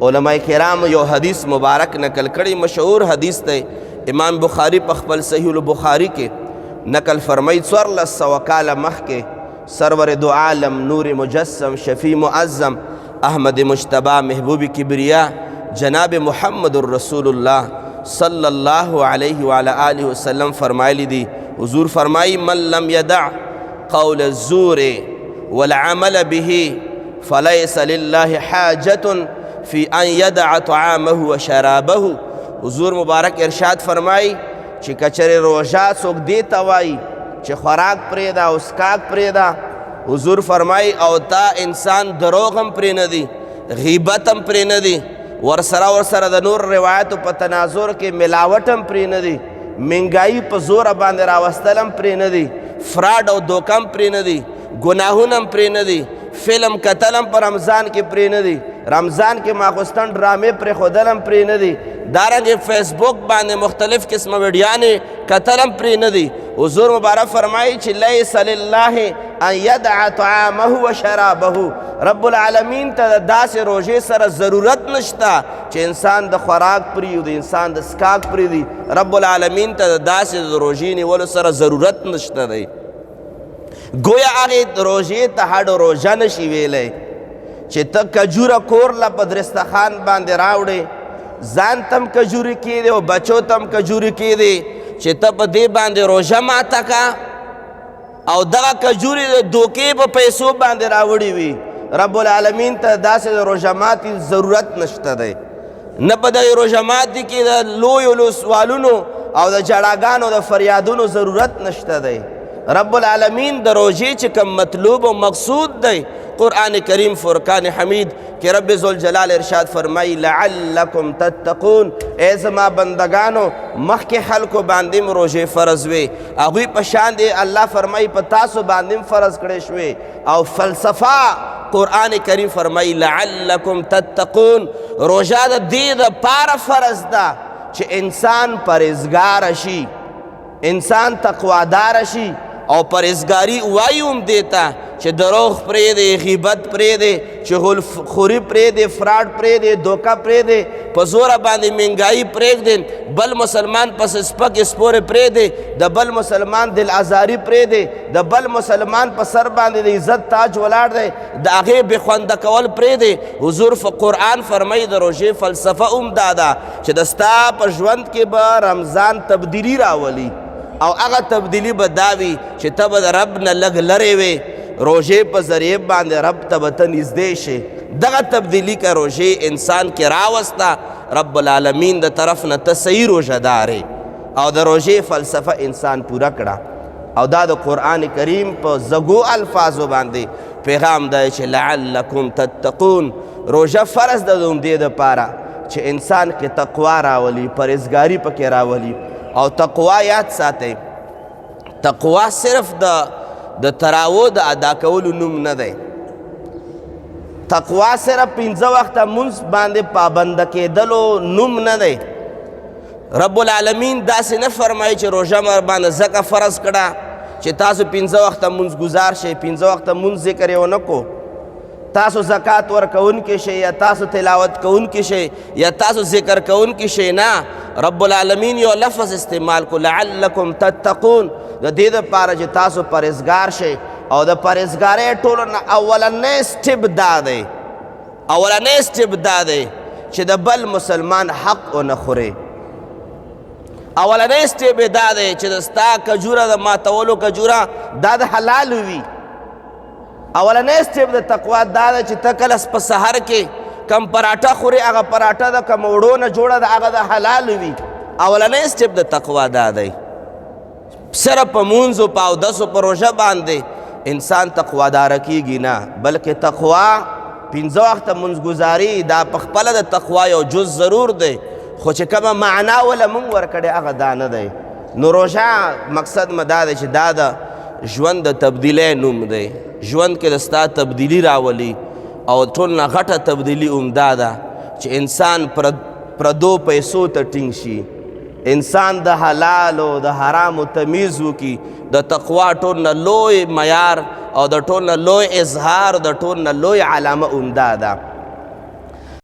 علماء کرام یو حدیث مبارک نقل کړي، مشهور حدیث دی، امام بخاری په خپل صحیح البخاری کې نقل فرمایي 1400 کاله مخکې سرور دو عالم نور مجسم شفیع معظم احمد مجتبی محبوب کبریا جناب محمد رسول الله صلی الله علیه وعلى آله وسلم فرمایلی دی، حضور فرمائی من لم یدع قول الزور والعمل به فلیس لله حاجة فی ان یدع طعامه و شرابه. حضور مبارک ارشاد فرمائی چې کچر روژه څوک دیتا وای چې خوراک پریدا او اسکاک پریدا، حضور فرمائی او تا انسان دروغ هم پری ندی، غیبت هم پری ندی، ورسره د نور روایتو په تناظر کې ملاوت هم پری ندی، منګائی په زور باندې راوستل هم پری ندی، فراډ او دوکم پری ندی، گناهونه هم پری ندی، فلم کتل هم په رمضان کې پری ندی، رمضان کې ماخوستن ډرامې پرې ښودل هم پرې نه دي، دارنګې فیسبوک باندې مختلف قسمه ویډیانې کتل هم پرې نه دي. حضور مبارک فرمایي چې لیس لله ان یدع طعامه و شرابه، رب العالمین ته د داسې روژې سره ضرورت نشته چې انسان د خوراک پرې او د انسان د څښاک پرې دي، رب العالمین ته د داسې د روژې نیولو سره ضرورت نشته دی. گویا هغې روژې ته هډو روژه نشي ویلی چې ته کجوره کور له په درستخان باندې راوړې، ځان تم کجوري کېدې او بچو تم کجوري کېدې چې ته په دې باندې روژه ماته کا او دغه کجوري د دوکې په پیسو باندې راوړې وي، رب العالمین ته داسې د روژه ماتي ضرورت نشته دی. نه په دغې روژه ماتي کې د لویو سوالونو او د جړاګانو د فریادونو ضرورت نشته دی. رب العالمین د روژې چې کوم مطلوب و مقصود دی، قرآن کریم فرقان حمید کہ رب ذوالجلال ارشاد فرمائی لعلکم تتقون، اے زما بندگانو مخکې خلکو باندې روژې فرض وې، هغوی په شان دی الله فرمائی په تاسو باندې فرض کړی شوې. او فلسفه قرآن کریم فرمائی لعلکم تتقون، روژه د دې دپاره فرض ده چې انسان پرهیزګاره شي، انسان تقوادار شي او پرهیزګاري وایي هم دیتا چې دروغ پرېږدې، غیبت پرېږدې، چغل خوري پرېږدې، فراډ پرېږدې، دوکه پرېږدې، په زوره باندې مهنګایي پرېږدې، بل مسلمان پس سپکې سپورې پرېږدې، د بل مسلمان دل ازاري پرېږدې، د بل مسلمان په سر باندې د عزت تاج ولاړ دی، د هغې بې خونده کول پرېږدې. حضور قرآن فرمایي د روژې فلسفه هم دا ده چې د ستا په ژوند کې به رمضان تبدیلي راولي او هغه تبدیلی به دا وي چې ته به د رب نه لږ لرې وې، روژې په ذریعه باندې رب ته به ته نږدې شې. دغه تبدیلی که روژې انسان کې راوسته، رب العالمین د طرف نه ته صحیح روژه دارې او د روژې فلسفه انسان پوره کړه. او دا د قرآن کریم په زګو الفاظو باندې پیغام دی چې لعلکم تتقون، روژه فرض ده د همدې دپاره چې انسان کې تقوا راولي، پرهیزګاري پکې راولي. او تقوا یاد ساتئ، تقوا صرف د تراو د ادا کولو نوم نه دی، تقوا صرف 5 وخته مونځ باندې پابنده کېدلو نوم نه دی. رب العالمین داسې نه فرمایي چې روژه مر باندې ځکه فرض کړه چې تاسو 5 وخته مونځ ګزار شئ، 5 وخته مونځ ذکر یې ونه کو، تاسو زکات ورکوونکي شئ یا تاسو تلاوت کوونکي شئ یا تاسو ذکر کوونکي شئ. نه، رب العالمین یو لفظ استعمال کو لعلکم تتقون، د دې دپاره چې تاسو پرهیزګار شئ. او د پرهیزګارۍ ټولو نه اولنی سټپ دا دی، اولنی سټپ دا دی چې د بل مسلمان حق ونه خورې. اولنی سټپ دا دی چې د ستا کجوره د ماتولو کجوره دا د حلال وي. اولنی سټپ د تقوا دا ده چې ته کله په سحر کې کم پراټه خورې، هغه پراټه د کم وړو نه جوړه ده، هغه د حلال وي. اولنی سټپ د تقوا دا دی. صرف په مونځ او په اودسو په روژه باندې انسان تقواداره کېږي نه، بلکې تقوا 5 وخته مونځ ګزاري دا په خپله د تقوا یو جز ضرور دی، خو چې کومه معنا وله مونږ ورکړې هغه دا نه دی. نو روژه مقصد مه دا دی چې دا د ژوند د تبدیلی نوم دی، ژوند کې د ستا تبدیلی راولي. او ټول نه غټه تبدیلی هم دا ده چې انسان پردو پیسو ته ټینګ شي، انسان د حلال او د حرامو تمیز وکړي. د تقوا ټول نه لوی معیار او د ټول نه لوی اظهار، د ټول نه لوی علامه هم دا ده